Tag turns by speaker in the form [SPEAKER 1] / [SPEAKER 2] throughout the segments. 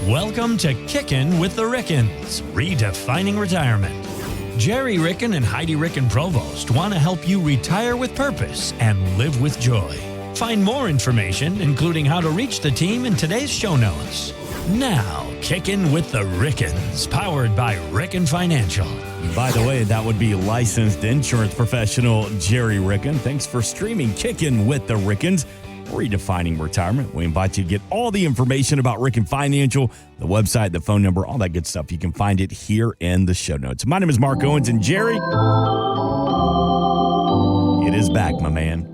[SPEAKER 1] Welcome to Kickin' with the Rickens, redefining retirement. Gerry Ricken and Heidi Ricken Provost want to help you retire with purpose and live with joy. Find more information, including how to reach the team, in today's show notes. Now, Kickin' with the Rickens, powered by Ricken Financial.
[SPEAKER 2] By the way, that would be licensed insurance professional Gerry Ricken. Thanks for streaming Kickin' with the Rickens, redefining retirement. We invite you to get all the information about Ricken Financial, the website, the phone number, all that good stuff. You can find it here in the show notes. My name is Mark Owens, and Gerry, it is back, my man.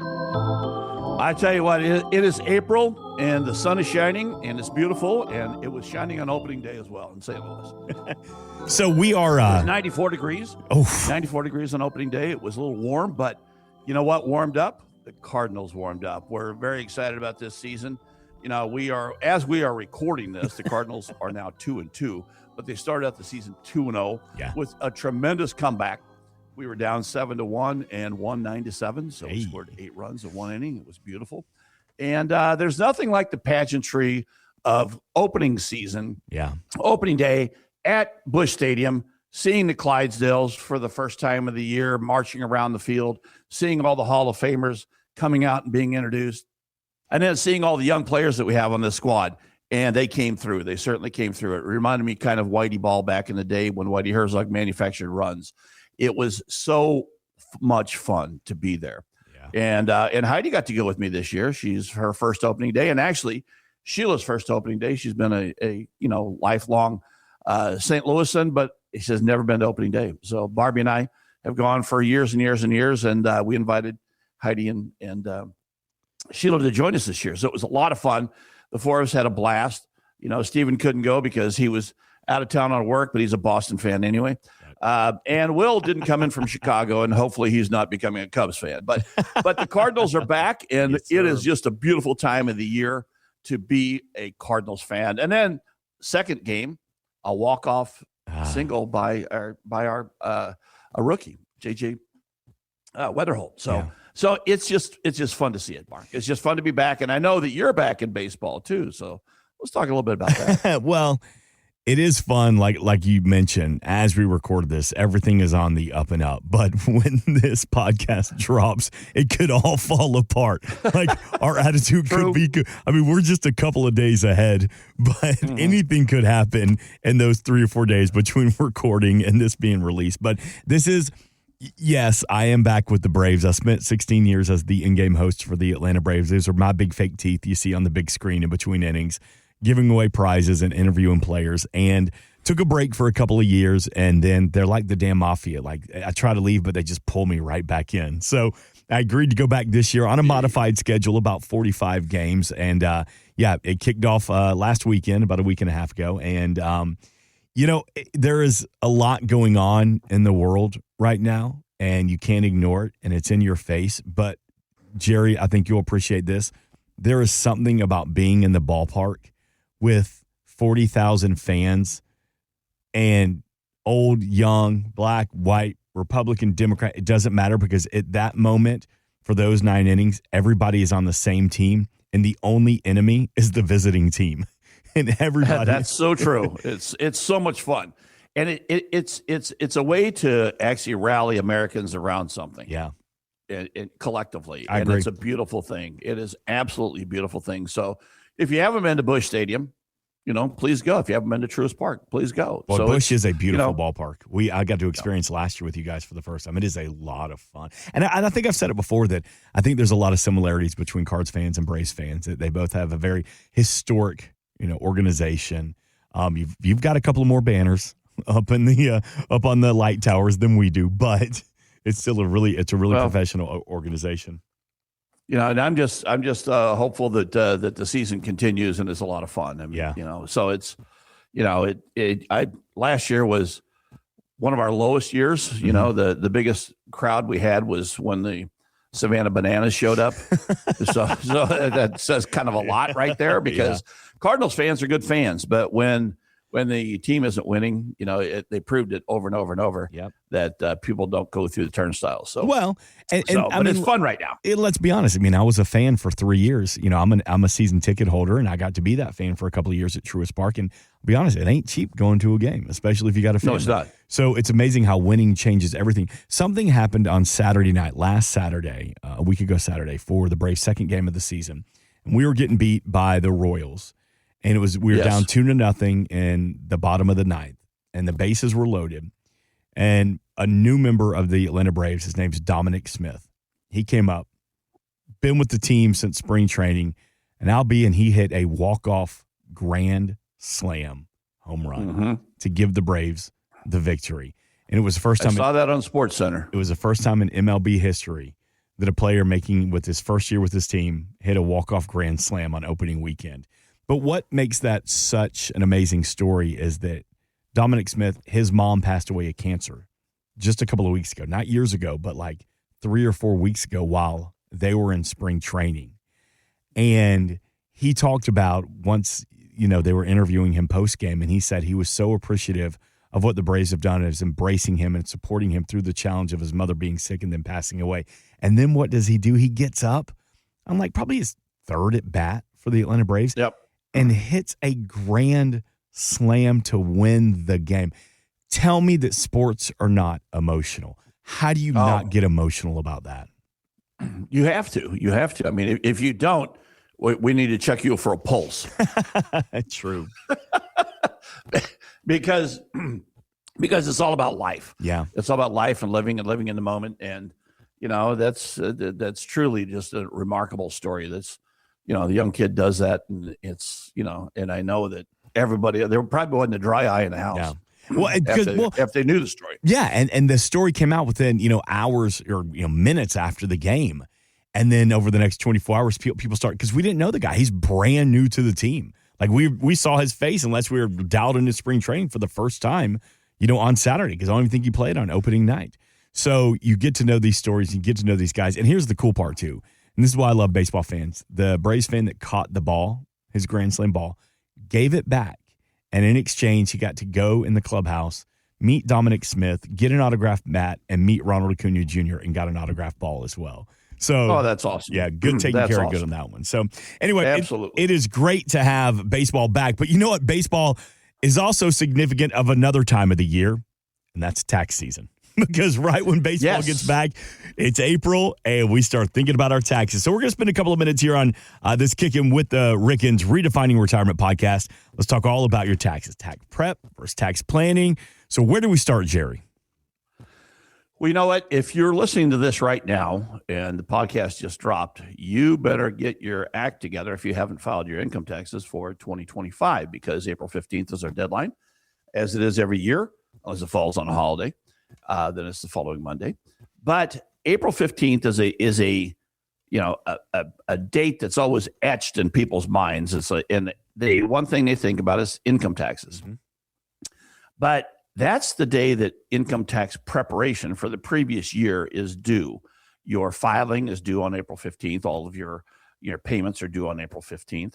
[SPEAKER 3] I tell you what, it is April, and the sun is shining, and it's beautiful, and it was shining on opening day as well in St. Louis.
[SPEAKER 2] So we are...
[SPEAKER 3] 94 degrees. Oh. 94 degrees on opening day. It was a little warm, but you know what warmed up? The Cardinals warmed up. We're very excited about this season. You know, as we are recording this, the Cardinals are now 2-2, but they started out the season 2-0 with a tremendous comeback. We were down 7-1 and won 9-7. So we scored 8 runs in 1 inning. It was beautiful. And there's nothing like the pageantry of opening season, opening day at Busch Stadium, seeing the Clydesdales for the first time of the year, marching around the field, seeing all the Hall of Famers coming out and being introduced, and then seeing all the young players that we have on this squad. And they came through. They certainly came through. It reminded me kind of Whitey Ball back in the day when Whitey Herzog manufactured runs. It was so much fun to be there. Yeah. And Heidi got to go with me this year. She's her first opening day, and actually Sheila's first opening day. She's been a lifelong St. Louisan, but she has never been to opening day. So Barbie and I have gone for years and years and years, and we invited Heidi and Sheila to join us this year. So it was a lot of fun. The four of us had a blast. You know, Stephen couldn't go because he was out of town on work, but he's a Boston fan anyway. And Will didn't come in from Chicago, and hopefully he's not becoming a Cubs fan. But the Cardinals are back, and it is just a beautiful time of the year to be a Cardinals fan. And then second game, a walk-off single by our rookie, JJ Wetherholt. So it's just fun to see it, Mark. It's just fun to be back, and I know that you're back in baseball too. So let's talk a little bit about that.
[SPEAKER 2] Well, it is fun, like you mentioned. As we record this, everything is on the up and up. But when this podcast drops, it could all fall apart. Like our attitude could be good. I mean, we're just a couple of days ahead, but anything could happen in those 3 or 4 days between recording and this being released. But this is. Yes, I am back with the Braves. I spent 16 years as the in-game host for the Atlanta Braves. Those are my big fake teeth you see on the big screen in between innings, giving away prizes and interviewing players, and took a break for a couple of years, and then they're like the damn mafia. Like, I try to leave, but they just pull me right back in. So I agreed to go back this year on a modified schedule, about 45 games, and it kicked off last weekend, about a week and a half ago, and there is a lot going on in the world right now, and you can't ignore it, and it's in your face. But, Gerry, I think you'll appreciate this. There is something about being in the ballpark with 40,000 fans and old, young, black, white, Republican, Democrat. It doesn't matter, because at that moment, for those 9 innings, everybody is on the same team, and the only enemy is the visiting team. And everybody.
[SPEAKER 3] That's so true. It's so much fun, and it's a way to actually rally Americans around something.
[SPEAKER 2] Yeah,
[SPEAKER 3] collectively,
[SPEAKER 2] I agree.
[SPEAKER 3] It's a beautiful thing. It is absolutely a beautiful thing. So if you haven't been to Busch Stadium, please go. If you haven't been to Truist Park, please go.
[SPEAKER 2] Well, so Busch is a beautiful ballpark. I got to experience last year with you guys for the first time. It is a lot of fun. And I think I've said it before that I think there's a lot of similarities between Cards fans and Braves fans. They both have a very historic organization. You've got a couple of more banners up on the light towers than we do, but it's still a really professional organization.
[SPEAKER 3] And I'm just hopeful that the season continues and it's a lot of fun. I mean, so it's, last year was one of our lowest years. Mm-hmm. The biggest crowd we had was when the Savannah Bananas showed up. so that says kind of a lot right there, because Cardinals fans are good fans, but when when the team isn't winning, they proved it over and over and over.
[SPEAKER 2] Yep.
[SPEAKER 3] That people don't go through the turnstiles. So
[SPEAKER 2] but
[SPEAKER 3] it's fun right now.
[SPEAKER 2] Let's be honest. I mean, I was a fan for 3 years. I'm a season ticket holder, and I got to be that fan for a couple of years at Truist Park. And I'll be honest, it ain't cheap going to a game, especially if you got a fan.
[SPEAKER 3] No, it's not.
[SPEAKER 2] So it's amazing how winning changes everything. Something happened on Saturday night, last Saturday, a week ago Saturday, for the Braves' second game of the season. And we were getting beat by the Royals. And we were down 2-0 in the bottom of the ninth, and the bases were loaded. And a new member of the Atlanta Braves, his name's Dominic Smith. He came up, been with the team since spring training, and he hit a walk-off grand slam home run to give the Braves the victory. And it was the first time.
[SPEAKER 3] I saw that on SportsCenter.
[SPEAKER 2] It was the first time in MLB history that a player making with his first year with his team hit a walk-off grand slam on opening weekend. But what makes that such an amazing story is that Dominic Smith, his mom passed away of cancer just a couple of weeks ago, not years ago, but like 3 or 4 weeks ago while they were in spring training. And he talked about once, they were interviewing him post-game, and he said he was so appreciative of what the Braves have done is embracing him and supporting him through the challenge of his mother being sick and then passing away. And then what does he do? He gets up on probably his third at bat for the Atlanta Braves.
[SPEAKER 3] Yep.
[SPEAKER 2] And hits a grand slam to win the game. Tell me that sports are not emotional. How do you not get emotional about that?
[SPEAKER 3] You have to. I mean, if you don't, we need to check you for a pulse.
[SPEAKER 2] True.
[SPEAKER 3] because it's all about life.
[SPEAKER 2] Yeah.
[SPEAKER 3] It's all about life and living in the moment. And, that's truly just a remarkable story. That's, the young kid does that, and it's, and I know that everybody, there probably wasn't a dry eye in the house.
[SPEAKER 2] Yeah. Well,
[SPEAKER 3] if they knew the story.
[SPEAKER 2] Yeah, and the story came out within, hours or minutes after the game. And then over the next 24 hours, people start, because we didn't know the guy. He's brand new to the team. Like we saw his face unless we were dialed into spring training for the first time, on Saturday, because I don't even think he played on opening night. So you get to know these stories, you get to know these guys. And here's the cool part too. And this is why I love baseball fans. The Braves fan that caught the ball, his grand slam ball, gave it back. And in exchange, he got to go in the clubhouse, meet Dominic Smith, get an autographed bat, and meet Ronald Acuna Jr. and got an autographed ball as well. So,
[SPEAKER 3] that's awesome.
[SPEAKER 2] Yeah, good taking care of good on that one. So anyway,
[SPEAKER 3] absolutely.
[SPEAKER 2] It is great to have baseball back. But you know what? Baseball is also significant of another time of the year, and that's tax season. Because right when baseball gets back, it's April, and we start thinking about our taxes. So we're going to spend a couple of minutes here on this Kicking with the Rickens Redefining Retirement podcast. Let's talk all about your taxes, tax prep versus tax planning. So where do we start, Gerry?
[SPEAKER 3] Well, you know what? If you're listening to this right now and the podcast just dropped, you better get your act together if you haven't filed your income taxes for 2025, because April 15th is our deadline, as it is every year, unless it falls on a holiday. Then it's the following Monday. But April 15th is a date that's always etched in people's minds. And the one thing they think about is income taxes. Mm-hmm. But that's the day that income tax preparation for the previous year is due. Your filing is due on April 15th. All of your payments are due on April 15th.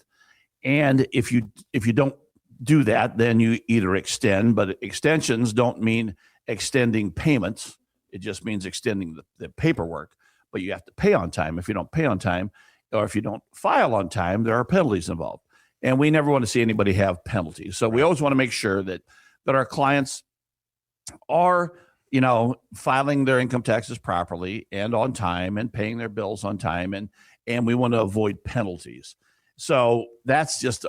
[SPEAKER 3] And if you don't do that, then you either extend, but extensions don't mean extending payments. It just means extending the paperwork, but you have to pay on time. If you don't pay on time, or if you don't file on time, there are penalties involved. And we never want to see anybody have penalties. So we always want to make sure that our clients are, filing their income taxes properly and on time and paying their bills on time. And we want to avoid penalties. So that's just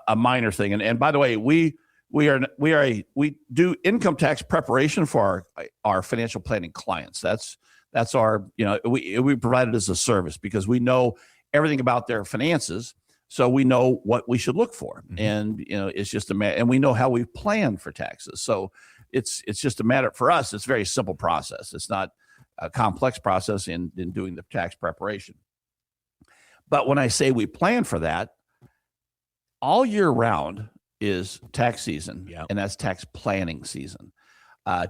[SPEAKER 3] a minor thing. And by the way, we do income tax preparation for our financial planning clients. That's our, we provide it as a service because we know everything about their finances. So we know what we should look for. Mm-hmm. And, it's just and we know how we plan for taxes. So it's just a matter for us. It's a very simple process. It's not a complex process in doing the tax preparation. But when I say we plan for that, all year round is tax season, and that's tax planning season.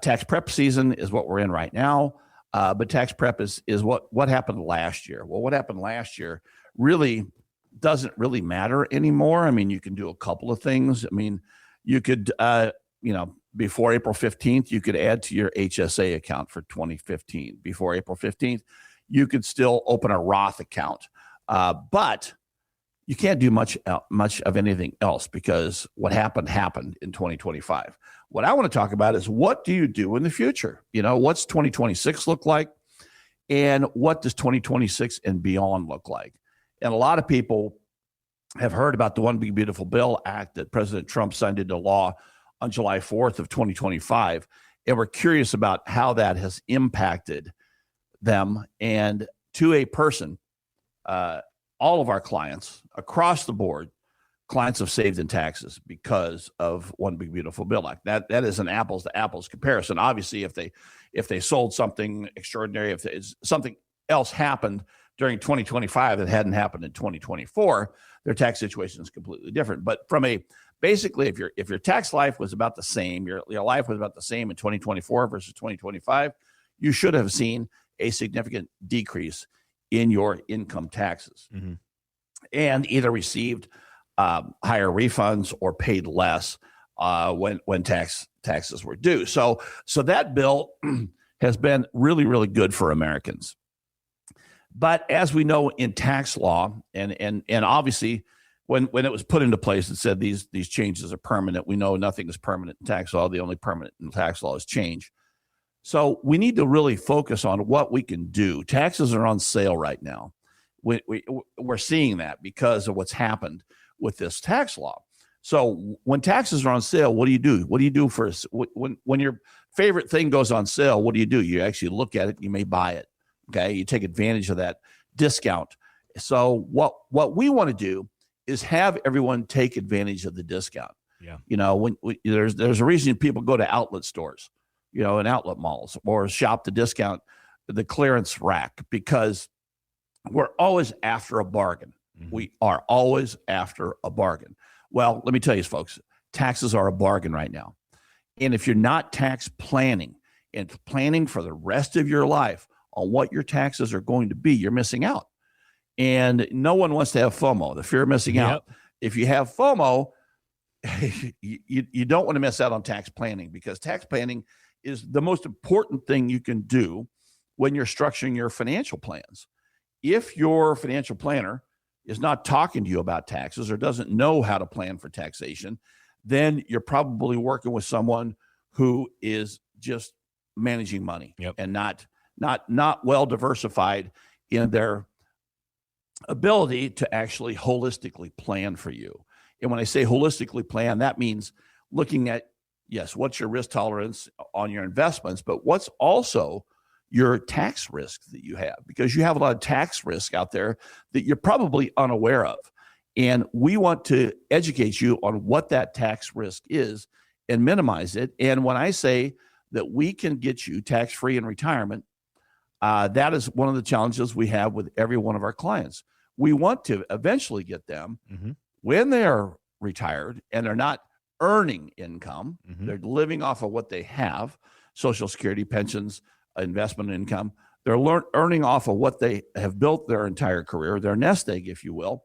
[SPEAKER 3] Tax prep season is what we're in right now, but tax prep is what happened last year. Well, what happened last year really doesn't really matter anymore. I mean, you can do a couple of things. I mean, You could, before April 15th, you could add to your HSA account for 2015. Before April 15th, you could still open a Roth account. But you can't do much of anything else because what happened in 2025. What I want to talk about is, what do you do in the future? What's 2026 look like? And what does 2026 and beyond look like? And a lot of people have heard about the One Big Beautiful Bill Act that President Trump signed into law on July 4th of 2025. And we're curious about how that has impacted them. And to a person, all of our clients across the board, clients have saved in taxes because of One Big Beautiful Bill Act. That is an apples to apples comparison. Obviously, if they sold something extraordinary, if something else happened during 2025 that hadn't happened in 2024, their tax situation is completely different. But basically, if your tax life was about the same, your life was about the same in 2024 versus 2025, you should have seen a significant decrease in your income taxes, and either received higher refunds or paid less when taxes were due. So that bill has been really, really good for Americans. But as we know in tax law, and obviously when it was put into place, it said these changes are permanent. We know nothing is permanent in tax law. The only permanent in tax law is change. So we need to really focus on what we can do. Taxes are on sale right now. We're seeing that because of what's happened with this tax law. So when taxes are on sale, what do you do? What do you do first? When your favorite thing goes on sale, what do? You actually look at it, you may buy it. Okay, you take advantage of that discount. So what we want to do is have everyone take advantage of the discount.
[SPEAKER 2] Yeah.
[SPEAKER 3] There's a reason people go to outlet stores, in outlet malls, or shop the clearance rack, because we're always after a bargain. We are always after a bargain. Well, let me tell you, folks, taxes are a bargain right now. And if you're not tax planning and planning for the rest of your life on what your taxes are going to be, you're missing out. And no one wants to have FOMO, the fear of missing out. If you have FOMO, you don't want to miss out on tax planning, because tax planning is the most important thing you can do when you're structuring your financial plans. If your financial planner is not talking to you about taxes or doesn't know how to plan for taxation, then you're probably working with someone who is just managing money and not well diversified in their ability to actually holistically plan for you. And when I say holistically plan, that means looking at, yes, what's your risk tolerance on your investments, but what's also your tax risk that you have, because you have a lot of tax risk out there that you're probably unaware of. And we want to educate you on what that tax risk is and minimize it. And when I say that we can get you tax-free in retirement, that is one of the challenges we have with every one of our clients. We want to eventually get them when they are retired and they're not earning income, they're living off of what they have, Social Security, pensions, investment income. They're earning off of what they have built their entire career, their nest egg, if you will.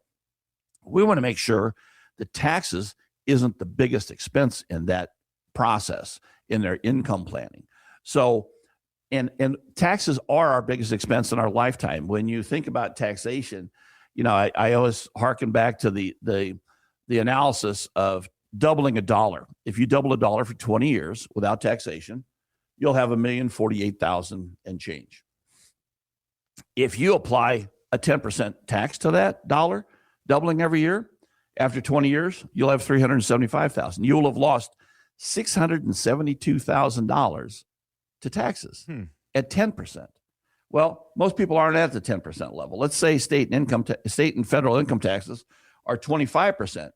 [SPEAKER 3] We want to make sure that taxes isn't the biggest expense in that process, in their income planning. So, and taxes are our biggest expense in our lifetime. When you think about taxation, I always harken back to the analysis of doubling a dollar. If you double a dollar for 20 years without taxation, you'll have $1,048,000 and change. If you apply a 10% tax to that dollar, doubling every year, after 20 years, you'll have $375,000. You will have lost $672,000 to taxes at 10%. Well, most people aren't at the 10% level. Let's say state and federal income taxes are 25%.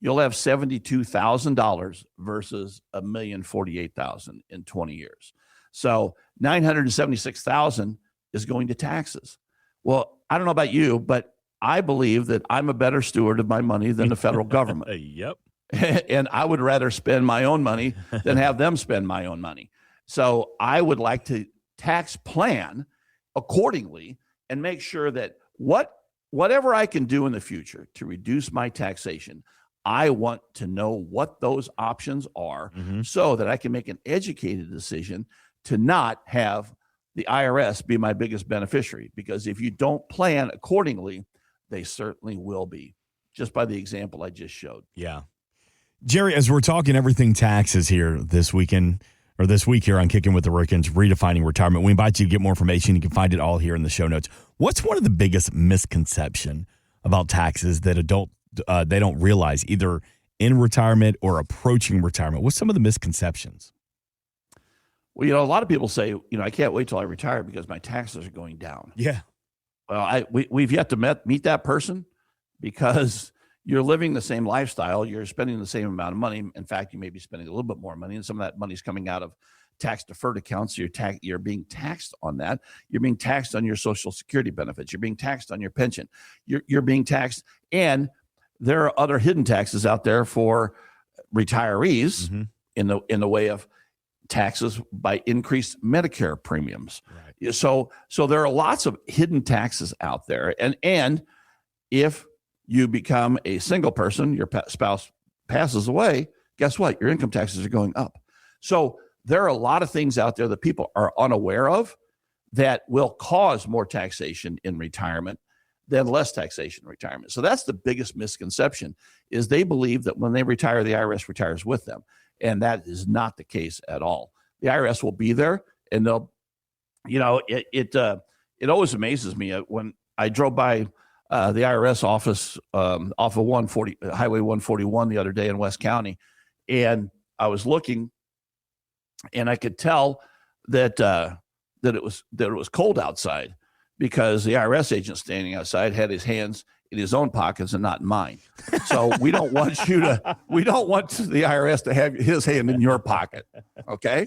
[SPEAKER 3] You'll have $72,000 versus $1,048,000 in 20 years. So $976,000 is going to taxes. Well, I don't know about you, but I believe that I'm a better steward of my money than the federal government. And I would rather spend my own money than have them spend my own money. So I would like to tax plan accordingly and make sure that whatever I can do in the future to reduce my taxation, I want to know what those options are so that I can make an educated decision to not have the IRS be my biggest beneficiary. Because if you don't plan accordingly, they certainly will be, just by the example I just showed.
[SPEAKER 2] Yeah. Gerry, as we're talking everything taxes here this weekend, or this week here on Kicking with the Rickens, Redefining Retirement, we invite you to get more information. You can find it all here in the show notes. What's one of the biggest misconception about taxes that they don't realize, either in retirement or approaching retirement? What's some of the misconceptions?
[SPEAKER 3] Well, a lot of people say, I can't wait till I retire because my taxes are going down.
[SPEAKER 2] Yeah.
[SPEAKER 3] Well, we've yet to meet that person, because you're living the same lifestyle. You're spending the same amount of money. In fact, you may be spending a little bit more money, and some of that money is coming out of tax deferred accounts. So you're being taxed on that. You're being taxed on your Social Security benefits. You're being taxed on your pension. You're being taxed, and there are other hidden taxes out there for retirees in the way of taxes by increased Medicare premiums. Right. So there are lots of hidden taxes out there, and if you become a single person, your spouse passes away, guess what? Your income taxes are going up. So there are a lot of things out there that people are unaware of that will cause more taxation in retirement than less taxation in retirement. So that's the biggest misconception, is they believe that when they retire, the IRS retires with them. And that is not the case at all. The IRS will be there, and they'll, it always amazes me when I drove by the IRS office off of Highway 141 the other day in West County, and I was looking, and I could tell that it was cold outside, because the IRS agent standing outside had his hands in his own pockets and not in mine. So we don't want the IRS to have his hand in your pocket. Okay.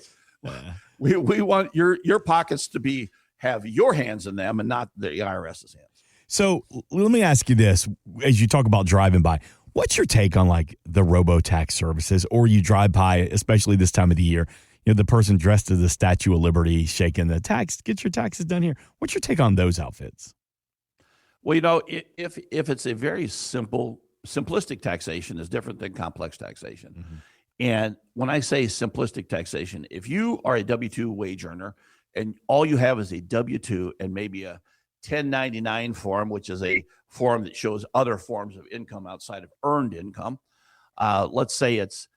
[SPEAKER 3] We want your pockets to have your hands in them and not the IRS's hands.
[SPEAKER 2] So let me ask you this, as you talk about driving by, what's your take on like the robo-tax services, or you drive by, especially this time of the year, the person dressed as the Statue of Liberty shaking the tax, get your taxes done here. What's your take on those outfits?
[SPEAKER 3] Well, if it's a very simplistic taxation is different than complex taxation. And when I say simplistic taxation, if you are a W-2 wage earner and all you have is a W-2 and maybe a 1099 form, which is a form that shows other forms of income outside of earned income. Let's say it's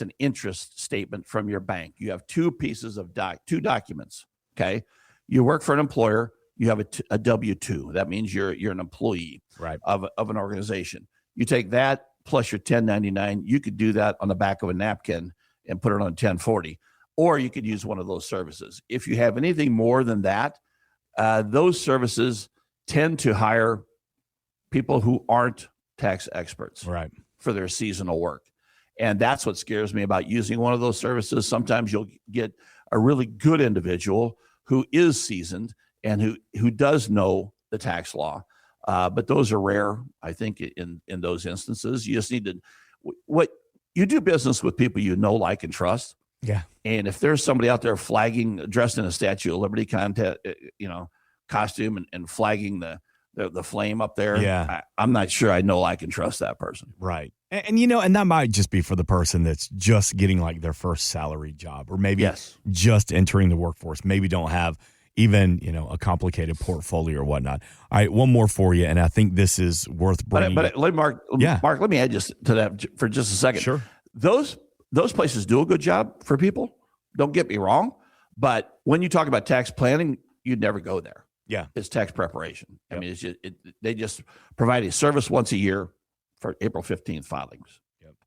[SPEAKER 3] an interest statement from your bank. You have two pieces of two documents. Okay. You work for an employer. You have a W-2. That means you're an employee of an organization. You take that plus your 1099. You could do that on the back of a napkin and put it on 1040, or you could use one of those services. If you have anything more than that, those services tend to hire people who aren't tax experts for their seasonal work. And that's what scares me about using one of those services. Sometimes you'll get a really good individual who is seasoned and who does know the tax law. But those are rare, I think, in those instances. You just need to, you do business with people you know, like, and trust.
[SPEAKER 2] Yeah.
[SPEAKER 3] And if there's somebody out there dressed in a Statue of Liberty costume and flagging the flame up there, I'm not sure I know, like, and trust that person.
[SPEAKER 2] Right. And that might just be for the person that's just getting like their first salary job, or maybe just entering the workforce, maybe don't have even, a complicated portfolio or whatnot. All right, one more for you, and I think this is worth bringing.
[SPEAKER 3] But Mark, let me add just to that for just a second.
[SPEAKER 2] Sure.
[SPEAKER 3] Those places do a good job for people. Don't get me wrong, but when you talk about tax planning, you'd never go there.
[SPEAKER 2] Yeah,
[SPEAKER 3] it's tax preparation. I mean, they just provide a service once a year for April 15th filings.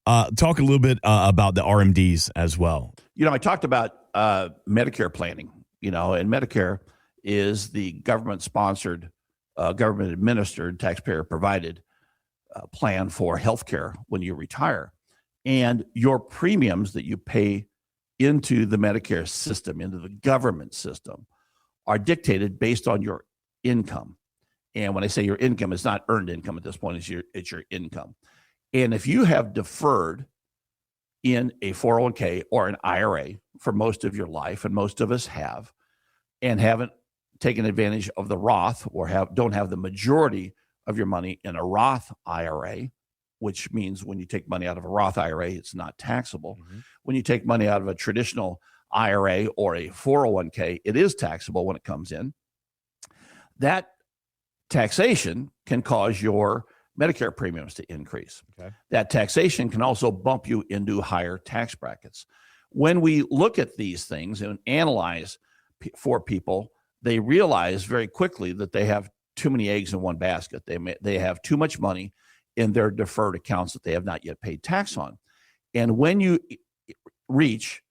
[SPEAKER 2] Talk a little bit about the RMDs as well.
[SPEAKER 3] I talked about Medicare planning. And Medicare is the government-sponsored, government-administered, taxpayer-provided plan for healthcare when you retire. And your premiums that you pay into the Medicare system, into the government system, are dictated based on your income. And when I say your income, it's not earned income at this point, it's your income. And if you have deferred in a 401k or an IRA for most of your life, and most of us have, and haven't taken advantage of the Roth, or don't have the majority of your money in a Roth IRA, which means when you take money out of a Roth IRA, it's not taxable. When you take money out of a traditional IRA or a 401k, it is taxable when it comes in. That taxation can cause your Medicare premiums to increase.
[SPEAKER 2] Okay.
[SPEAKER 3] That taxation can also bump you into higher tax brackets. When we look at these things and analyze for people, they realize very quickly that they have too many eggs in one basket. They have too much money in their deferred accounts that they have not yet paid tax on. And when you reach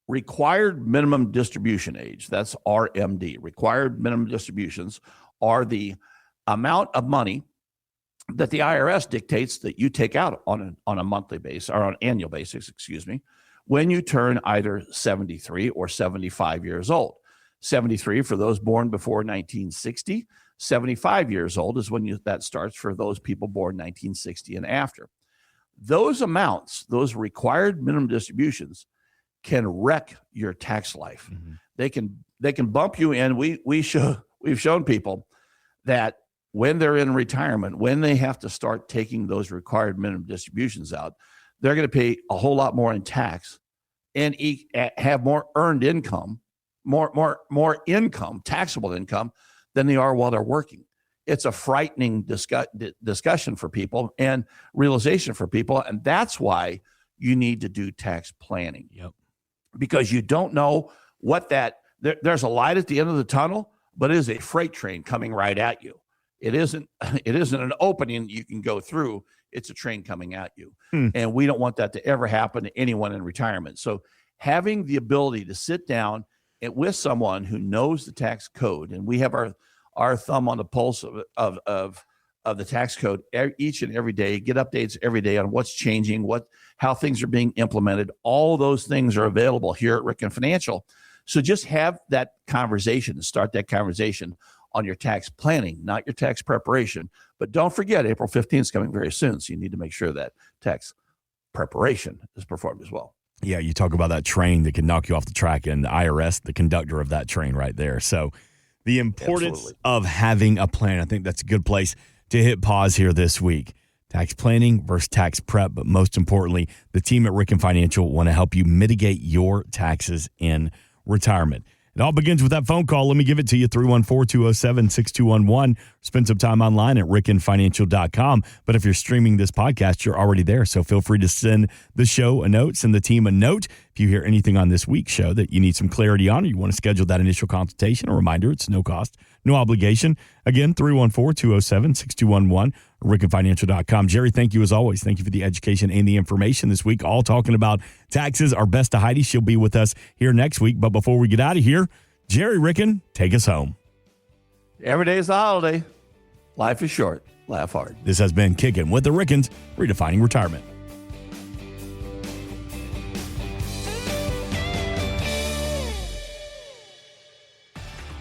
[SPEAKER 3] required minimum distribution age, that's RMD, required minimum distributions are the amount of money that the IRS dictates that you take out on a monthly basis or on an annual basis, when you turn either 73 or 75 years old. 73 for those born before 1960. 75 years old is when that starts for those people born 1960 and after. Those amounts, those required minimum distributions, can wreck your tax life. They can bump you in. We've shown people that when they're in retirement, when they have to start taking those required minimum distributions out, they're going to pay a whole lot more in tax and have more earned income, more income, taxable income, than they are while they're working. It's a frightening discussion for people and realization for people. And that's why you need to do tax planning. Because you don't know what there's a light at the end of the tunnel, but it is a freight train coming right at you. It isn't an opening you can go through. It's a train coming at you. And we don't want that to ever happen to anyone in retirement. So having the ability to sit down with someone who knows the tax code, and we have our thumb on the pulse of the tax code each and every day, get updates every day on what's changing, how things are being implemented. All those things are available here at Ricken Financial. So just have that conversation and start that conversation on your tax planning, not your tax preparation. But don't forget, April 15th is coming very soon. So you need to make sure that tax preparation is performed as well.
[SPEAKER 2] Yeah, you talk about that train that can knock you off the track, and the IRS, the conductor of that train right there. So the importance of having a plan, I think that's a good place to hit pause here this week. Tax planning versus tax prep, but most importantly, the team at Ricken Financial want to help you mitigate your taxes in retirement. It all begins with that phone call. Let me give it to you, 314-207-6211. Spend some time online at rickenfinancial.com. But if you're streaming this podcast, you're already there. So feel free to send the show a note, send the team a note. If you hear anything on this week's show that you need some clarity on, or you want to schedule that initial consultation, a reminder, it's no cost, no obligation. Again, 314-207-6211, rickenfinancial.com. Gerry, thank you as always. Thank you for the education and the information this week, all talking about taxes. Our best to Heidi. She'll be with us here next week. But before we get out of here, Gerry Ricken, take us home.
[SPEAKER 3] Every day is a holiday. Life is short. Laugh hard.
[SPEAKER 2] This has been Kickin' with the Rickens, redefining retirement.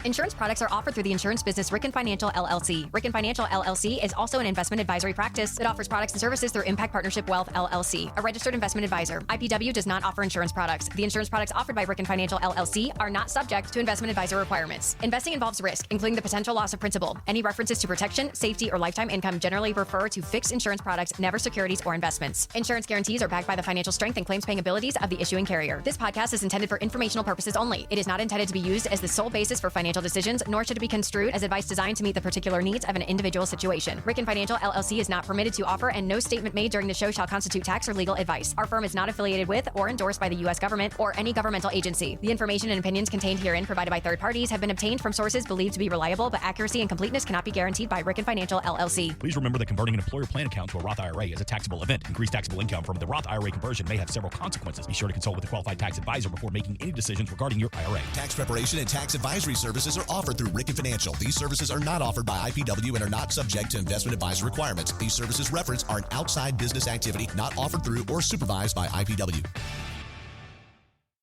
[SPEAKER 4] Insurance products are offered through the insurance business Ricken Financial LLC. Ricken Financial LLC is also an investment advisory practice that offers products and services through Impact Partnership Wealth LLC, a registered investment advisor. IPW does not offer insurance products. The insurance products offered by Ricken Financial LLC are not subject to investment advisor requirements. Investing involves risk, including the potential loss of principal. Any references to protection, safety, or lifetime income generally refer to fixed insurance products, never securities or investments. Insurance guarantees are backed by the financial strength and claims paying abilities of the issuing carrier. This podcast is intended for informational purposes only. It is not intended to be used as the sole basis for financial decisions, nor should it be construed as advice designed to meet the particular needs of an individual situation. Ricken Financial LLC is not permitted to offer, and no statement made during the show shall constitute tax or legal advice. Our firm is not affiliated with or endorsed by the U.S. government or any governmental agency. The information and opinions contained herein provided by third parties have been obtained from sources believed to be reliable, but accuracy and completeness cannot be guaranteed by Ricken Financial LLC.
[SPEAKER 5] Please remember that converting an employer plan account to a Roth IRA is a taxable event. Increased taxable income from the Roth IRA conversion may have several consequences. Be sure to consult with a qualified tax advisor before making any decisions regarding your IRA.
[SPEAKER 6] Tax preparation and tax advisory services are offered through Ricken Financial. These services are not offered by IPW and are not subject to investment advisor requirements. These services referenced are an outside business activity not offered through or supervised by IPW.